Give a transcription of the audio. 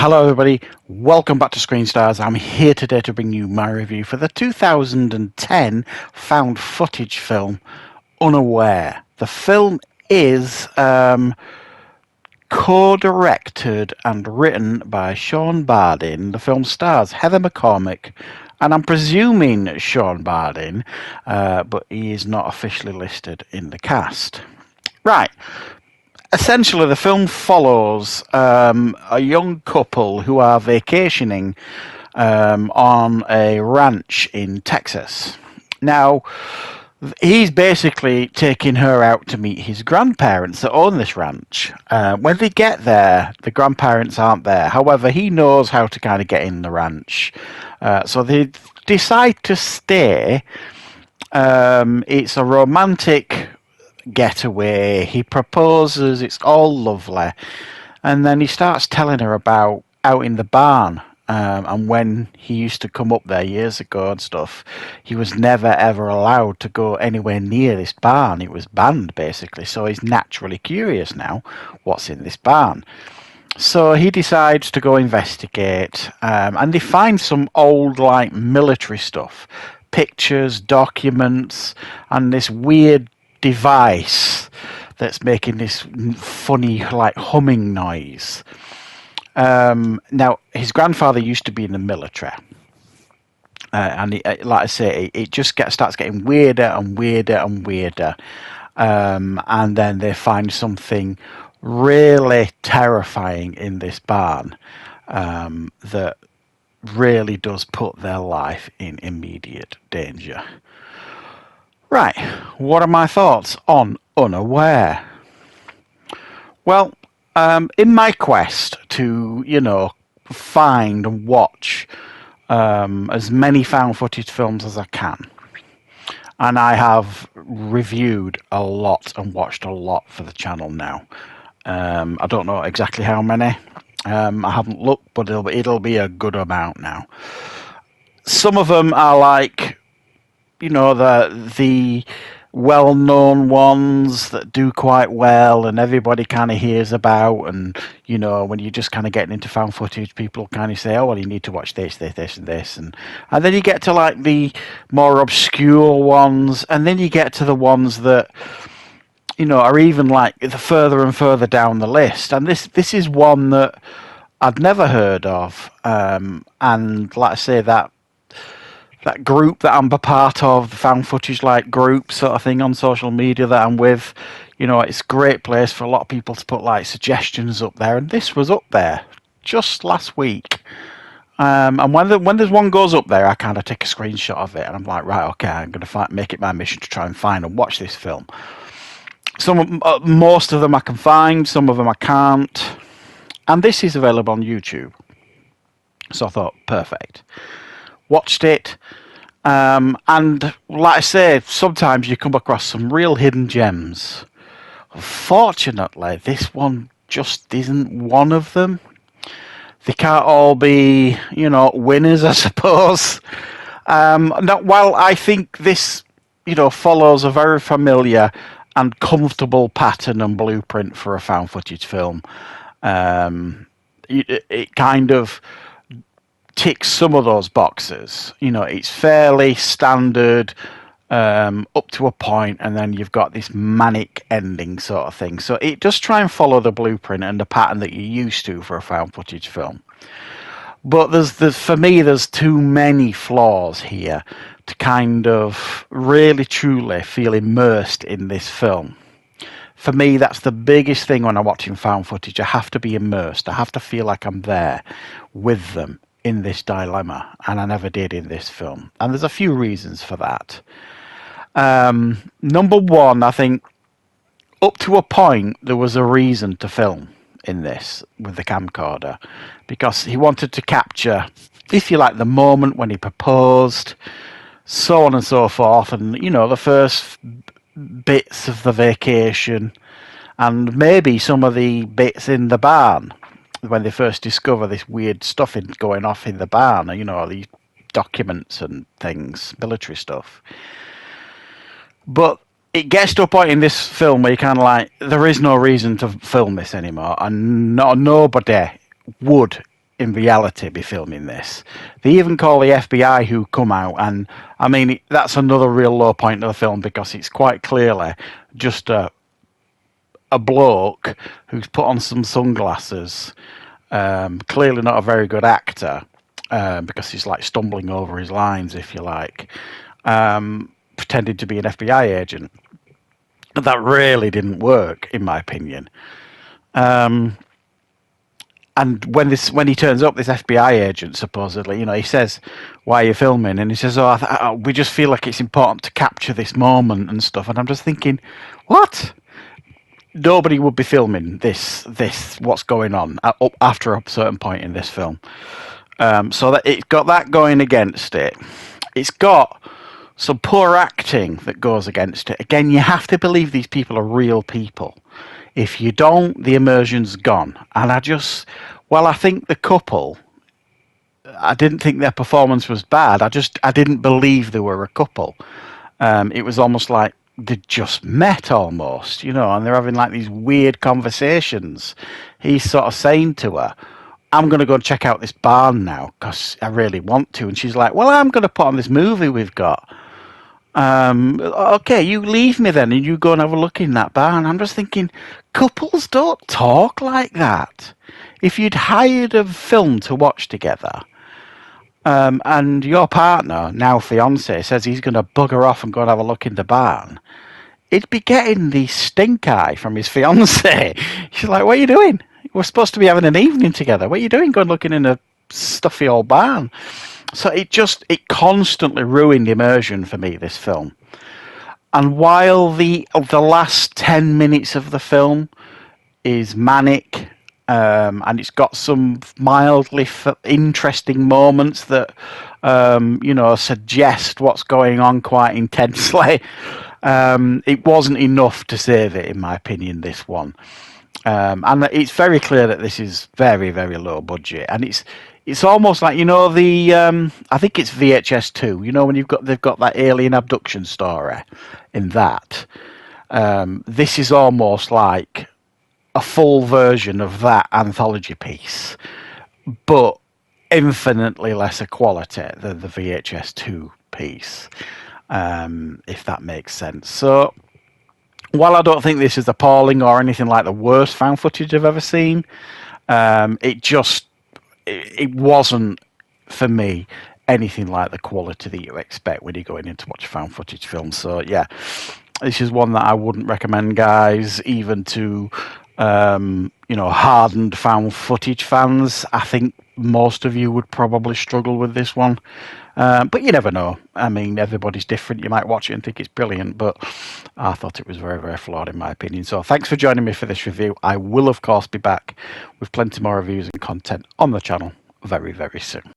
Hello everybody, welcome back to Screenstars. I'm here today to bring you my review for the 2010 found footage film Unaware. The film is co-directed and written by Sean Bardin. The film stars Heather McCormick and I'm presuming Sean Bardin, but he is not officially listed in the cast. Right. Essentially, the film follows a young couple who are vacationing on a ranch in Texas. Now, he's basically taking her out to meet his grandparents that own this ranch. When they get there, the grandparents aren't there. However, he knows how to kind of get in the ranch. So they decide to stay. It's a romantic getaway. He proposes, it's all lovely, and then he starts telling her about out in the barn, and when he used to come up there years ago and stuff, he was never ever allowed to go anywhere near this barn. It was banned basically, so he's naturally curious now what's in this barn. So he decides to go investigate, and they find some old like military stuff, pictures, documents, and this weird device that's making this funny like humming noise. Now his grandfather used to be in the military, and like I say, it just starts getting weirder and weirder and weirder, and then they find something really terrifying in this barn that really does put their life in immediate danger. Right, what are my thoughts on Unaware? Well, in my quest to, find and watch as many found footage films as I can, and I have reviewed a lot and watched a lot for the channel now. I don't know exactly how many. I haven't looked, but it'll be a good amount now. Some of them are like, the well-known ones that do quite well and everybody kind of hears about, and when you're just kind of getting into found footage, people kind of say, oh well, you need to watch this and this, and then you get to like the more obscure ones, and then you get to the ones that are even like the further and further down the list, and this is one that I'd never heard of, and like I say, that group that I'm a part of, the found footage like group sort of thing on social media that I'm with, it's a great place for a lot of people to put like suggestions up there, and this was up there just last week. And when there's one goes up there, I kind of take a screenshot of it, and I'm like, right, okay, I'm going to make it my mission to try and find and watch this film. Most of them I can find, some of them I can't, and this is available on YouTube. So I thought, perfect. Watched it, and like I say, sometimes you come across some real hidden gems. Fortunately, this one just isn't one of them. They can't all be, winners, I suppose. While I think this, follows a very familiar and comfortable pattern and blueprint for a found footage film, it kind of ticks some of those boxes. It's fairly standard up to a point, and then you've got this manic ending sort of thing. So it does try and follow the blueprint and the pattern that you're used to for a found footage film. But for me, there's too many flaws here to kind of really truly feel immersed in this film. For me, that's the biggest thing when I'm watching found footage. I have to be immersed. I have to feel like I'm there with them in this dilemma, and I never did in this film, and there's a few reasons for that. Number one, I think up to a point there was a reason to film in this with the camcorder, because he wanted to capture, if you like, the moment when he proposed, so on and so forth, and the first bits of the vacation, and maybe some of the bits in the barn when they first discover this weird stuff going off in the barn, these documents and things, military stuff. But it gets to a point in this film where you kind of like, there is no reason to film this anymore, and nobody would in reality be filming this. They even call the FBI who come out, and I mean that's another real low point of the film because it's quite clearly just a bloke who's put on some sunglasses, clearly not a very good actor, because he's like stumbling over his lines, if you like, pretending to be an FBI agent. That really didn't work, in my opinion. And when he turns up, this FBI agent supposedly, he says, "Why are you filming?" And he says, "Oh, we just feel like it's important to capture this moment and stuff." And I'm just thinking, what? Nobody would be filming this what's going on up after a certain point in this film. So that it's got that going against it. It's got some poor acting that goes against it. Again, you have to believe these people are real people. If you don't, the immersion's gone. And I think the couple, I didn't think their performance was bad. I didn't believe they were a couple. It was almost like they'd just met almost, and they're having like these weird conversations. He's sort of saying to her, "I'm going to go and check out this barn now because I really want to." And she's like, "Well, I'm going to put on this movie we've got. Okay, you leave me then and you go and have a look in that barn." I'm just thinking, couples don't talk like that. If you'd hired a film to watch together, and your partner, now fiance, says he's going to bugger off and go and have a look in the barn, he'd be getting the stink eye from his fiance. She's like, "What are you doing? We're supposed to be having an evening together. What are you doing going looking in a stuffy old barn?" So it constantly ruined immersion for me, this film. And while the last 10 minutes of the film is manic, and it's got some mildly interesting moments that suggest what's going on quite intensely, it wasn't enough to save it, in my opinion, this one. And it's very clear that this is very, very low budget, and it's almost like I think it's VHS 2. When they've got that alien abduction story in that. This is almost like a full version of that anthology piece, but infinitely lesser quality than the VHS 2 piece, if that makes sense. So, while I don't think this is appalling or anything like the worst found footage I've ever seen, it wasn't, for me, anything like the quality that you expect when you're going in to watch a found footage film. So, yeah, this is one that I wouldn't recommend, guys, even to hardened found footage fans. I think most of you would probably struggle with this one. But you never know. I mean, everybody's different. You might watch it and think it's brilliant, but I thought it was very, very flawed in my opinion. So thanks for joining me for this review. I will, of course, be back with plenty more reviews and content on the channel very, very soon.